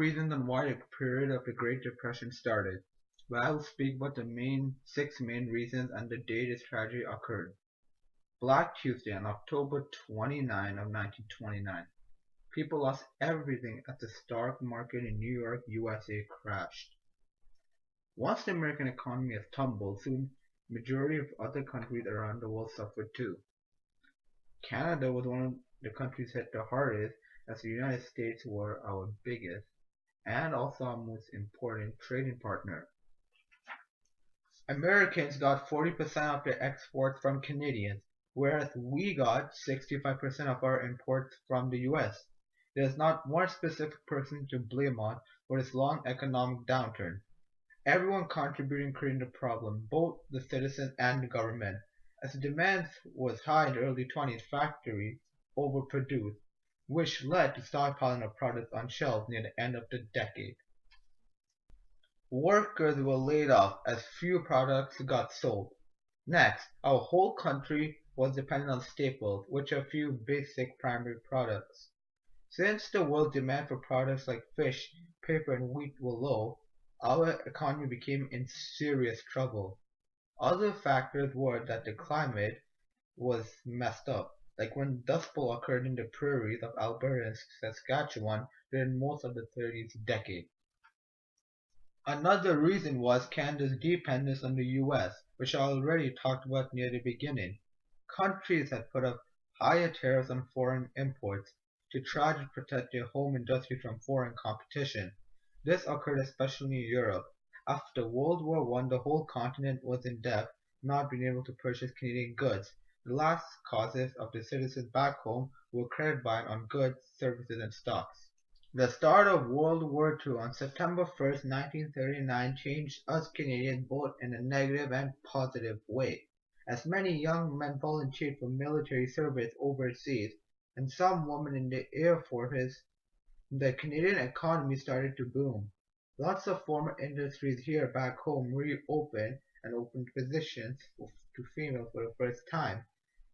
reasons on why the period of the Great Depression started, but I will speak about the six main reasons and the day this tragedy occurred. Black Tuesday on October 29 of 1929. People lost everything as the stock market in New York, USA crashed. Once the American economy has tumbled, soon the majority of other countries around the world suffered too. Canada was one of the countries hit the hardest, as the United States were our biggest and also our most important trading partner. Americans got 40% of their exports from Canadians, whereas we got 65% of our imports from the US. There is not one specific person to blame on for this long economic downturn. Everyone contributing creating the problem, both the citizens and the government. As the demand was high in the early 20th, factories overproduced, which led to stockpiling of products on shelves near the end of the decade. Workers were laid off as few products got sold. Next, our whole country was dependent on staples, which are few basic primary products. Since the world demand for products like fish, paper, and wheat were low, our economy became in serious trouble. Other factors were that the climate was messed up, like when Dust Bowl occurred in the prairies of Alberta and Saskatchewan during most of the 30s decade. Another reason was Canada's dependence on the US, which I already talked about near the beginning. Countries had put up higher tariffs on foreign imports to try to protect their home industry from foreign competition. This occurred especially in Europe. After World War I, the whole continent was in debt, not being able to purchase Canadian goods. The last causes of the citizens back home were credit buying on goods, services, and stocks. The start of World War II on September 1st, 1939 changed us Canadians both in a negative and positive way, as many young men volunteered for military service overseas, and some women in the Air Forces. The Canadian economy started to boom. Lots of former industries here back home reopened and opened positions to females for the first time,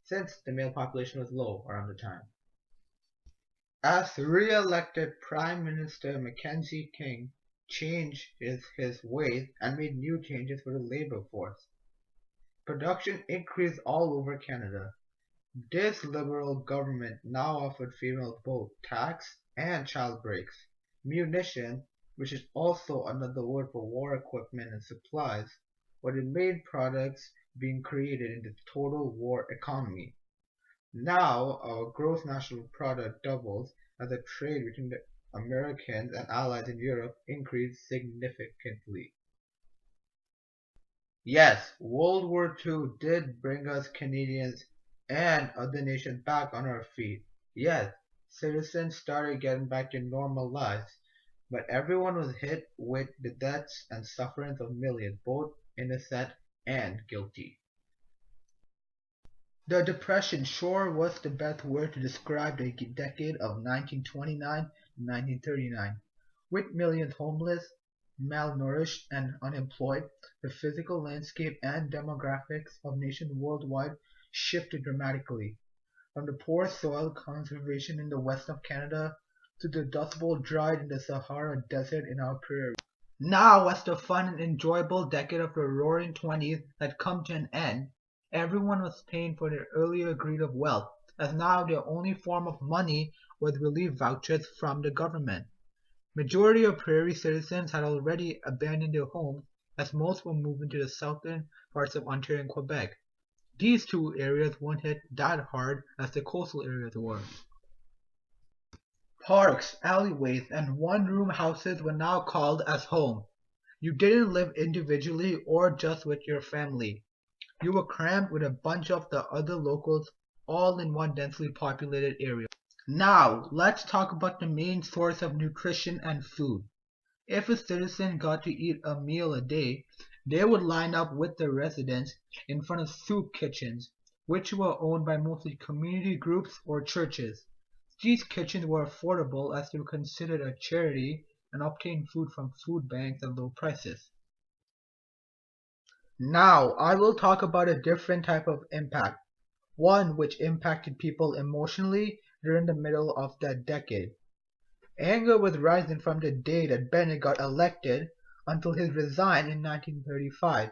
since the male population was low around the time. As re-elected Prime Minister Mackenzie King changed his ways and made new changes for the labor force. Production increased all over Canada. This Liberal government now offered females both tax and child breaks. Munition, which is also another word for war equipment and supplies, were the main products being created in the total war economy. Now our gross national product doubles as the trade between the Americans and allies in Europe increased significantly. Yes, World War II did bring us Canadians and other nations back on our feet. Yes, citizens started getting back to normal lives, but everyone was hit with the deaths and sufferings of millions, both innocent and guilty. The Depression sure was the best word to describe the decade of 1929 to 1939. With millions homeless, malnourished, and unemployed, the physical landscape and demographics of nations worldwide shifted dramatically. From the poor soil conservation in the west of Canada to the Dust Bowl dried in the Sahara Desert in our prairies. Now, as the fun and enjoyable decade of the Roaring Twenties had come to an end, everyone was paying for their earlier greed of wealth, as now their only form of money was relief vouchers from the government. Majority of prairie citizens had already abandoned their homes, as most were moving to the southern parts of Ontario and Quebec. These two areas weren't hit that hard as the coastal areas were. Parks, alleyways, and one-room houses were now called as home. You didn't live individually or just with your family. You were crammed with a bunch of the other locals all in one densely populated area. Now, let's talk about the main source of nutrition and food. If a citizen got to eat a meal a day, they would line up with the residents in front of soup kitchens, which were owned by mostly community groups or churches. These kitchens were affordable as they were considered a charity and obtained food from food banks at low prices. Now, I will talk about a different type of impact, one which impacted people emotionally during the middle of that decade. Anger was rising from the day that Bennett got elected until he resigned in 1935,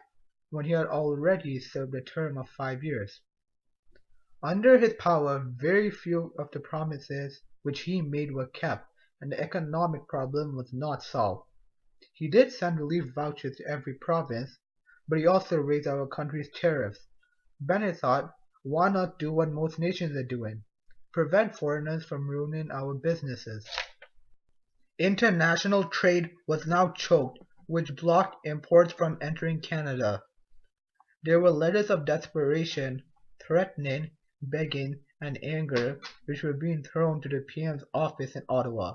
when he had already served a term of 5 years. Under his power, very few of the promises which he made were kept, and the economic problem was not solved. He did send relief vouchers to every province, but he also raised our country's tariffs. Bennett thought, why not do what most nations are doing? Prevent foreigners from ruining our businesses. International trade was now choked, which blocked imports from entering Canada. There were letters of desperation, threatening, begging, and anger which were being thrown to the PM's office in Ottawa.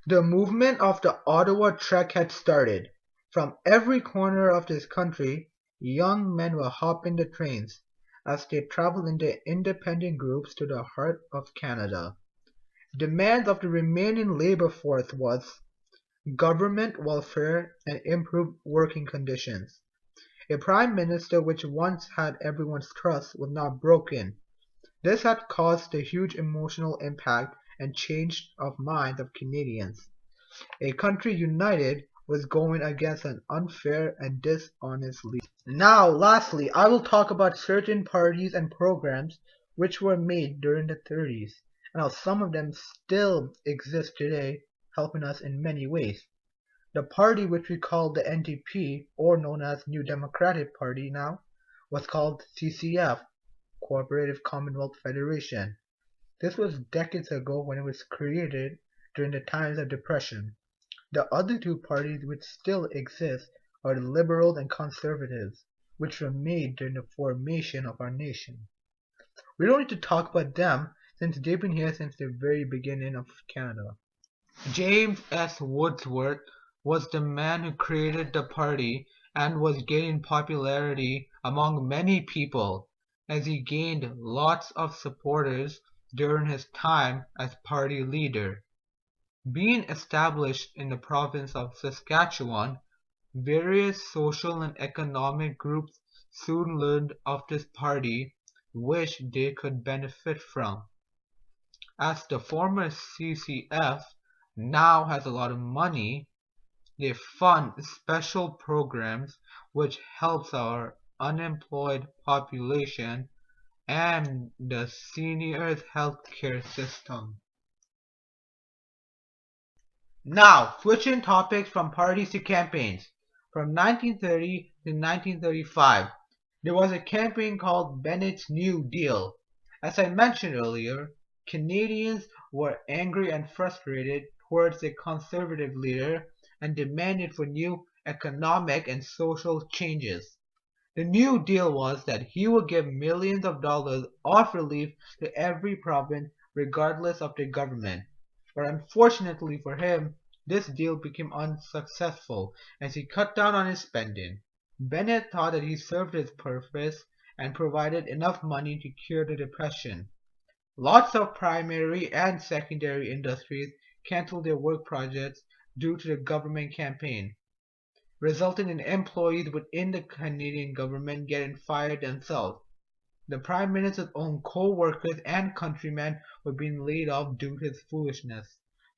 The movement of the Ottawa Trek had started. From every corner of this country, young men were hopping the trains as they traveled in their independent groups to the heart of Canada. Demands of the remaining labor force was government welfare and improved working conditions. A prime minister which once had everyone's trust was now broken. This had caused a huge emotional impact and change of minds of Canadians. A country united was going against an unfair and dishonest leader. Now, lastly, I will talk about certain parties and programs which were made during the 30s, and how some of them still exist today, helping us in many ways. The party which we call the NDP, or known as New Democratic Party now, was called CCF, Cooperative Commonwealth Federation. This was decades ago when it was created during the times of depression. The other two parties which still exist are the Liberals and Conservatives, which were made during the formation of our nation. We don't need to talk about them since they've been here since the very beginning of Canada. James S. Wordsworth was the man who created the party and was gaining popularity among many people as he gained lots of supporters during his time as party leader. Being established in the province of Saskatchewan, various social and economic groups soon learned of this party which they could benefit from. As the former CCF now has a lot of money, they fund special programs which helps our unemployed population and the seniors healthcare system. Now, switching topics from parties to campaigns. From 1930 to 1935, there was a campaign called Bennett's New Deal. As I mentioned earlier, Canadians were angry and frustrated towards the Conservative leader and demanded for new economic and social changes. The New Deal was that he would give millions of dollars of relief to every province regardless of the government. But unfortunately for him, this deal became unsuccessful as he cut down on his spending. Bennett thought that he served his purpose and provided enough money to cure the depression. Lots of primary and secondary industries canceled their work projects due to the government campaign, resulting in employees within the Canadian government getting fired themselves. The Prime Minister's own co-workers and countrymen were being laid off due to his foolishness.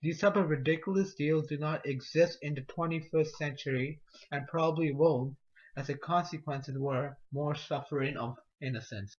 These type of ridiculous deals do not exist in the 21st century and probably won't, as the consequences were more suffering of innocence.